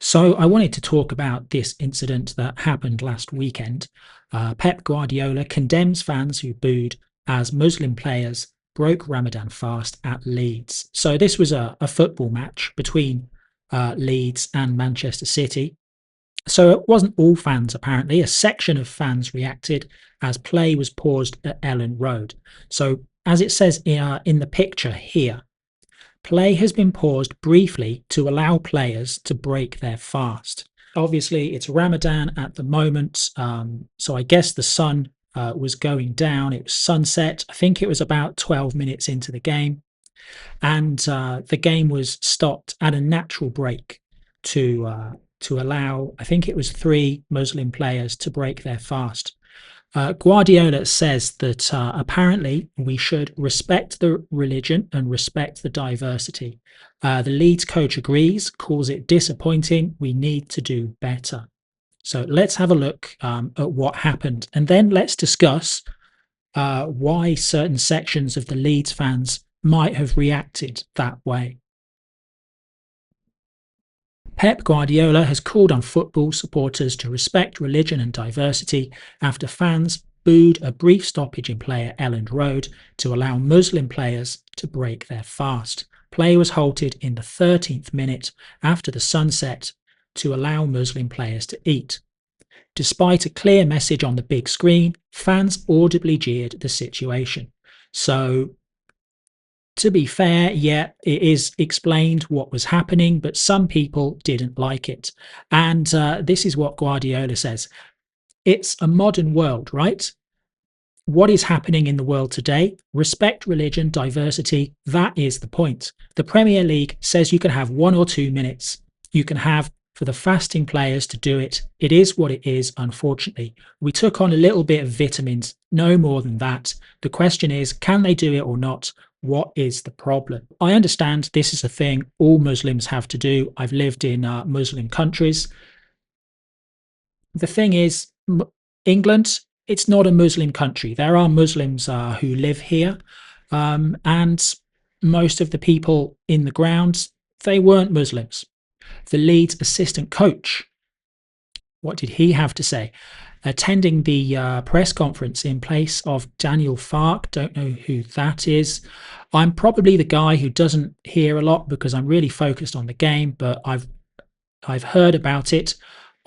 So I wanted to talk about this incident that happened last weekend. Pep Guardiola condemns fans who booed as Muslim players broke Ramadan fast at Leeds. So this was a football match between Leeds and Manchester City. So it wasn't all fans, apparently. A section of fans reacted as play was paused at Ellen Road. So as it says in the picture here, play has been paused briefly to allow players to break their fast. Obviously, it's Ramadan at the moment, so I guess the sun was going down. It was sunset. I think it was about 12 minutes into the game, and the game was stopped at a natural break to allow. I think it was 3 Muslim players to break their fast. Guardiola says that apparently we should respect the religion and respect the diversity. The Leeds coach agrees, calls it disappointing. We need to do better. So let's have a look at what happened, and then let's discuss why certain sections of the Leeds fans might have reacted that way. Pep Guardiola has called on football supporters to respect religion and diversity after fans booed a brief stoppage in play at Elland Road to allow Muslim players to break their fast. Play was halted in the 13th minute after the sunset to allow Muslim players to eat. Despite a clear message on the big screen, fans audibly jeered the situation. So to be fair, yeah, it is explained what was happening, but some people didn't like it. And this is what Guardiola says. It's a modern world, right? What is happening in the world today? Respect religion, diversity. That is the point. The Premier League says you can have 1 or 2 minutes. You can have for the fasting players to do it. It is what it is, unfortunately. We took on a little bit of vitamins, no more than that. The question is, can they do it or not? What is the problem? I understand this is a thing all Muslims have to do. I've lived in Muslim countries. The thing is, England, it's not a Muslim country. There are Muslims who live here, and most of the people in the grounds, they weren't Muslims. The Leeds assistant coach, what did he have to say? Attending the press conference in place of Daniel Farke, don't know who that is. I'm probably the guy who doesn't hear a lot because I'm really focused on the game, but I've heard about it.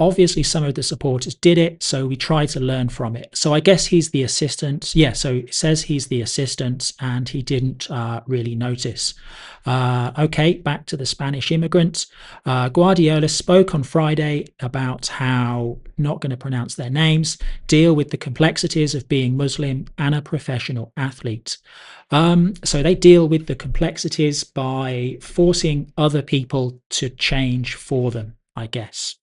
Obviously, some of the supporters did it, so we try to learn from it. So I guess he's the assistant. Yeah, so it says he's the assistant, and he didn't really notice. Okay, back to the Spanish immigrant. Guardiola spoke on Friday about how, not going to pronounce their names, deal with the complexities of being Muslim and a professional athlete. So they deal with the complexities by forcing other people to change for them, I guess.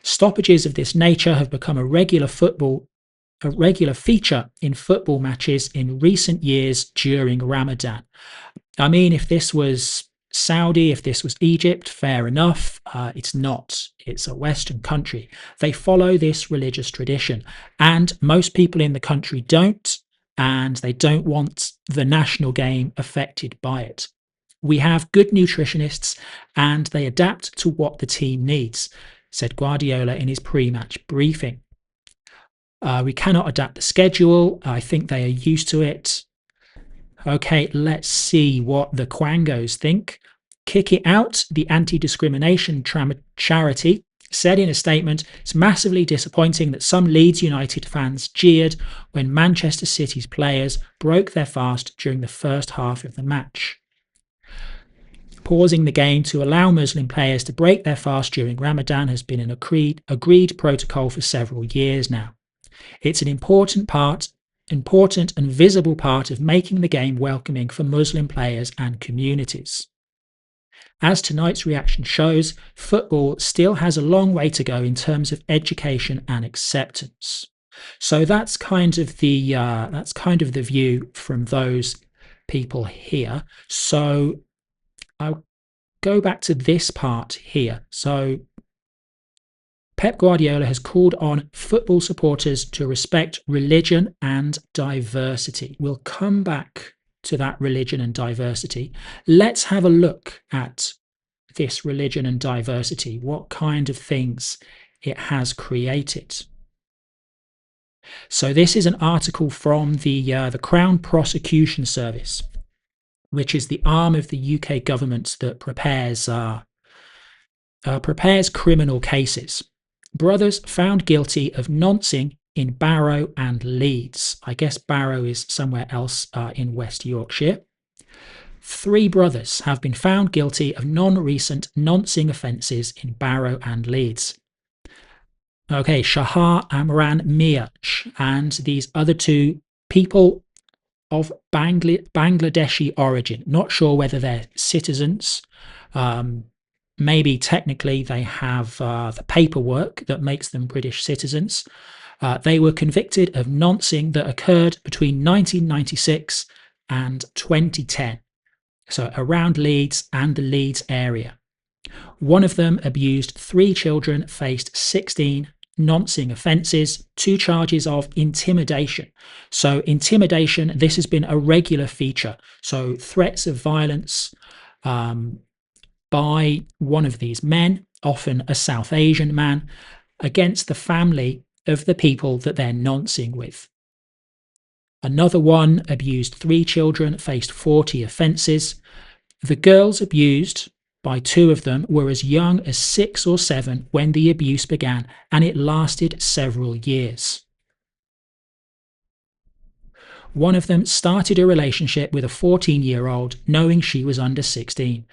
Stoppages of this nature have become a regular feature in football matches in recent years during Ramadan. I mean, if this was Saudi, if this was Egypt, fair enough. It's not. It's a Western country. They follow this religious tradition, and most people in the country don't, and they don't want the national game affected by it. We have good nutritionists, and they adapt to what the team needs, said Guardiola in his pre-match briefing. We cannot adapt the schedule. I think they are used to it. Okay, let's see what the Quangos think. Kick It Out, the anti-discrimination charity, said in a statement, it's massively disappointing that some Leeds United fans jeered when Manchester City's players broke their fast during the first half of the match. Pausing the game to allow Muslim players to break their fast during Ramadan has been an agreed protocol for several years now. It's an important and visible part of making the game welcoming for Muslim players and communities. As tonight's reaction shows, football still has a long way to go in terms of education and acceptance. So that's kind of the view from those people here. So I'll go back to this part here. So Pep Guardiola has called on football supporters to respect religion and diversity. We'll come back to that religion and diversity. Let's have a look at this religion and diversity, what kind of things it has created. So this is an article from the Crown Prosecution Service, which is the arm of the UK government that prepares criminal cases. Brothers found guilty of noncing in Barrow and Leeds. I guess Barrow is somewhere else in West Yorkshire. 3 brothers have been found guilty of non-recent noncing offences in Barrow and Leeds. Okay, Shahar Amran Miach and these other 2 people of Bangladeshi origin. Not sure whether they're citizens. Maybe technically they have the paperwork that makes them British citizens. They were convicted of noncing that occurred between 1996 and 2010, so around Leeds and the Leeds area. One of them abused 3 children, faced 16 noncing offences, 2 charges of intimidation. So intimidation, this has been a regular feature. So threats of violence by one of these men, often a South Asian man, against the family of the people that they're noncing with. Another one abused 3 children, faced 40 offences. The girls abused by 2 of them were as young as 6 or 7 when the abuse began, and it lasted several years. One of them started a relationship with a 14-year-old, knowing she was under 16.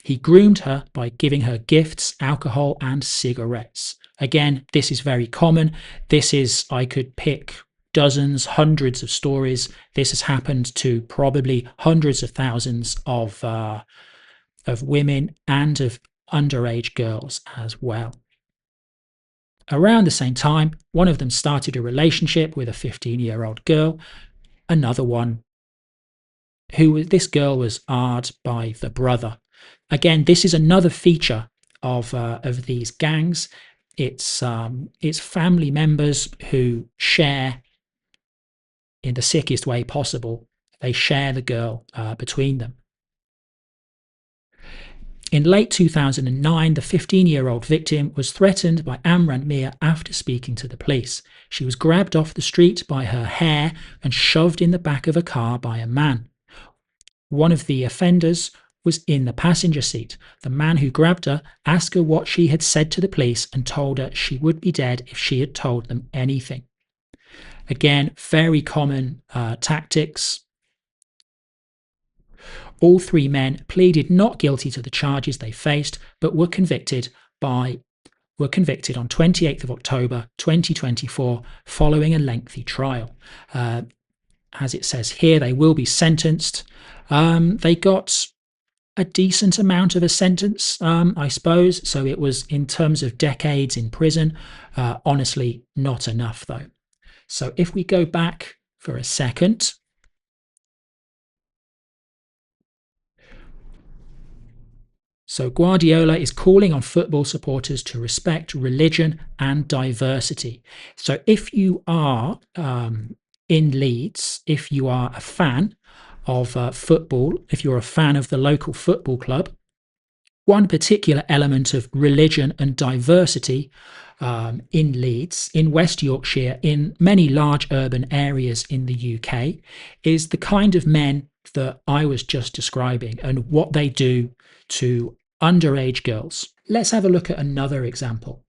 He groomed her by giving her gifts, alcohol, and cigarettes. Again, this is very common. I could pick dozens, hundreds of stories. This has happened to probably hundreds of thousands of women and of underage girls as well. Around the same time, one of them started a relationship with a 15-year-old girl. Another one, this girl was AR'd by the brother. Again, this is another feature of these gangs. It's family members who share in the sickest way possible. They share the girl between them. In late 2009, the 15-year-old victim was threatened by Amran Mir after speaking to the police. She was grabbed off the street by her hair and shoved in the back of a car by a man. One of the offenders was in the passenger seat. The man who grabbed her asked her what she had said to the police and told her she would be dead if she had told them anything. Again, very common tactics. All 3 men pleaded not guilty to the charges they faced, but were convicted on 28th of October 2024 following a lengthy trial. As it says here, they will be sentenced. They got a decent amount of a sentence, I suppose. So it was, in terms of decades in prison, honestly not enough though. So if we go back for a second. So Guardiola is calling on football supporters to respect religion and diversity. So if you are in Leeds, if you are a fan of football, if you're a fan of the local football club, one particular element of religion and diversity in Leeds, in West Yorkshire, in many large urban areas in the UK, is the kind of men that I was just describing and what they do to underage girls. Let's have a look at another example.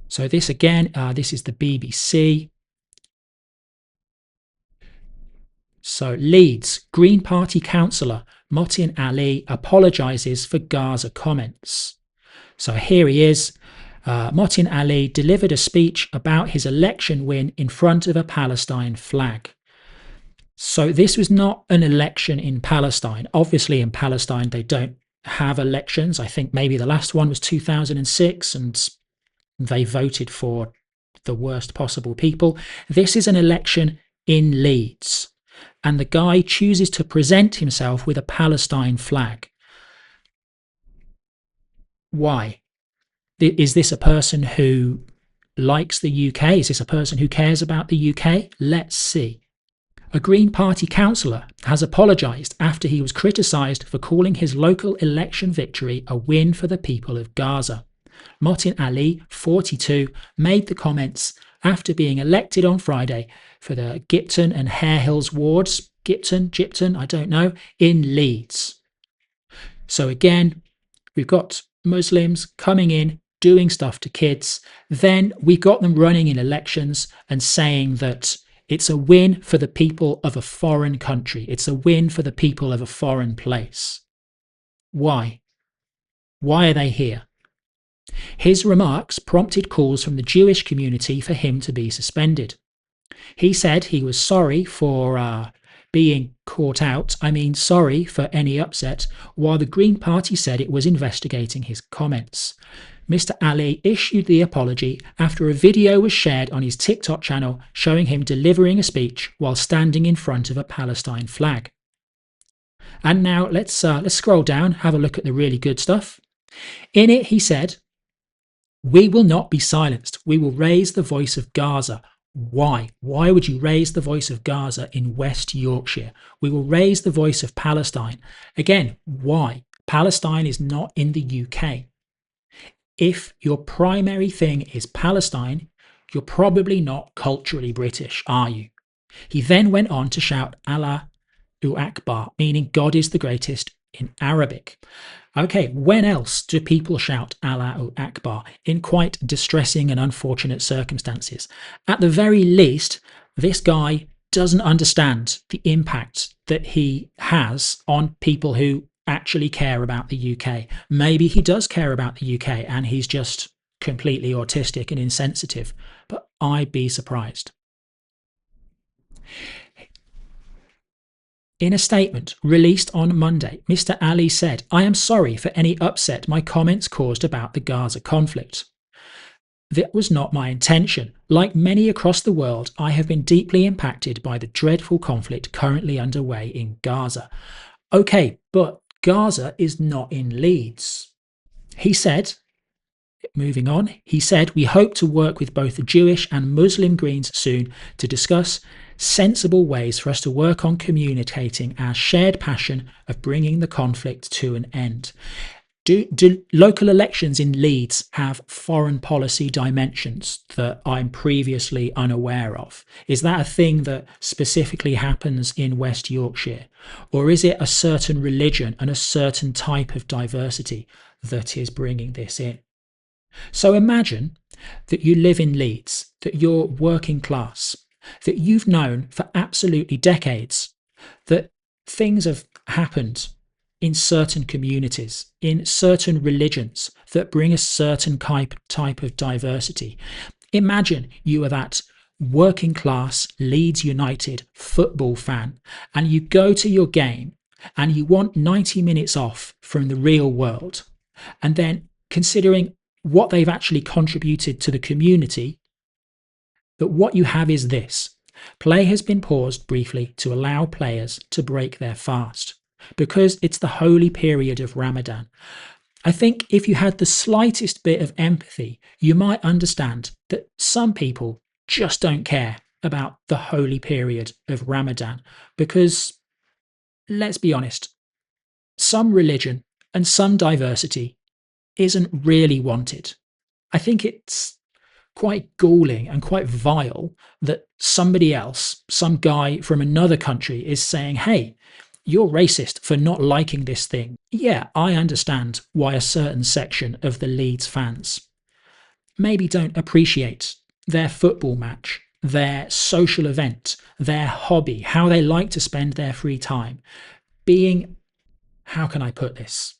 So this again, this is the BBC. So Leeds, Green Party councillor Motin Ali apologises for Gaza comments. So here he is. Motin Ali delivered a speech about his election win in front of a Palestine flag. So this was not an election in Palestine. Obviously in Palestine they don't have elections. I think maybe the last one was 2006 and they voted for the worst possible people. This is an election in Leeds. And the guy chooses to present himself with a Palestine flag. Why? Is this a person who likes the UK? Is this a person who cares about the UK? Let's see. A Green Party councillor has apologised after he was criticised for calling his local election victory a win for the people of Gaza. Martin Ali, 42, made the comments after being elected on Friday for the Gipton and Hare Hills wards, Gipton, I don't know, in Leeds. So again, we've got Muslims coming in, doing stuff to kids. Then we got them running in elections and saying that it's a win for the people of a foreign country. It's a win for the people of a foreign place. Why? Why are they here? His remarks prompted calls from the Jewish community for him to be suspended. He said he was sorry for being caught out, sorry for any upset, while the Green Party said it was investigating his comments. Mr. Ali issued the apology after a video was shared on his TikTok channel showing him delivering a speech while standing in front of a Palestine flag. And now let's scroll down, have a look at the really good stuff. In it, he said, "We will not be silenced. We will raise the voice of Gaza." Why? Why would you raise the voice of Gaza in West Yorkshire? We will raise the voice of Palestine. Again, why? Palestine is not in the UK. If your primary thing is Palestine, you're probably not culturally British, are you? He then went on to shout Allah Akbar, meaning God is the greatest in Arabic. Okay, when else do people shout Allah Akbar? In quite distressing and unfortunate circumstances. At the very least, this guy doesn't understand the impact that he has on people who actually care about the UK. Maybe he does care about the UK and he's just completely autistic and insensitive, but I'd be surprised. In a statement released on Monday, Mr. Ali said, "I am sorry for any upset my comments caused about the Gaza conflict. That was not my intention. Like many across the world, I have been deeply impacted by the dreadful conflict currently underway in Gaza." Okay, but Gaza is not in Leeds. He said, moving on, he said, "We hope to work with both the Jewish and Muslim Greens soon to discuss sensible ways for us to work on communicating our shared passion of bringing the conflict to an end." Do local elections in Leeds have foreign policy dimensions that I'm previously unaware of? Is that a thing that specifically happens in West Yorkshire? Or is it a certain religion and a certain type of diversity that is bringing this in? So imagine that you live in Leeds, that you're working class, that you've known for absolutely decades that things have happened in certain communities, in certain religions that bring a certain type of diversity. Imagine you are that working class Leeds United football fan and you go to your game and you want 90 minutes off from the real world. And then considering what they've actually contributed to the community, that what you have is this. Play has been paused briefly to allow players to break their fast because it's the holy period of Ramadan. I think if you had the slightest bit of empathy, you might understand that some people just don't care about the holy period of Ramadan because, let's be honest, some religion and some diversity isn't really wanted. I think it's quite galling and quite vile that somebody else, some guy from another country, is saying, "Hey, you're racist for not liking this thing." Yeah, I understand why a certain section of the Leeds fans maybe don't appreciate their football match, their social event, their hobby, how they like to spend their free time, being, how can I put this?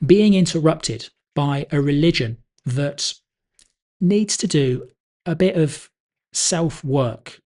Being interrupted by a religion that needs to do a bit of self-work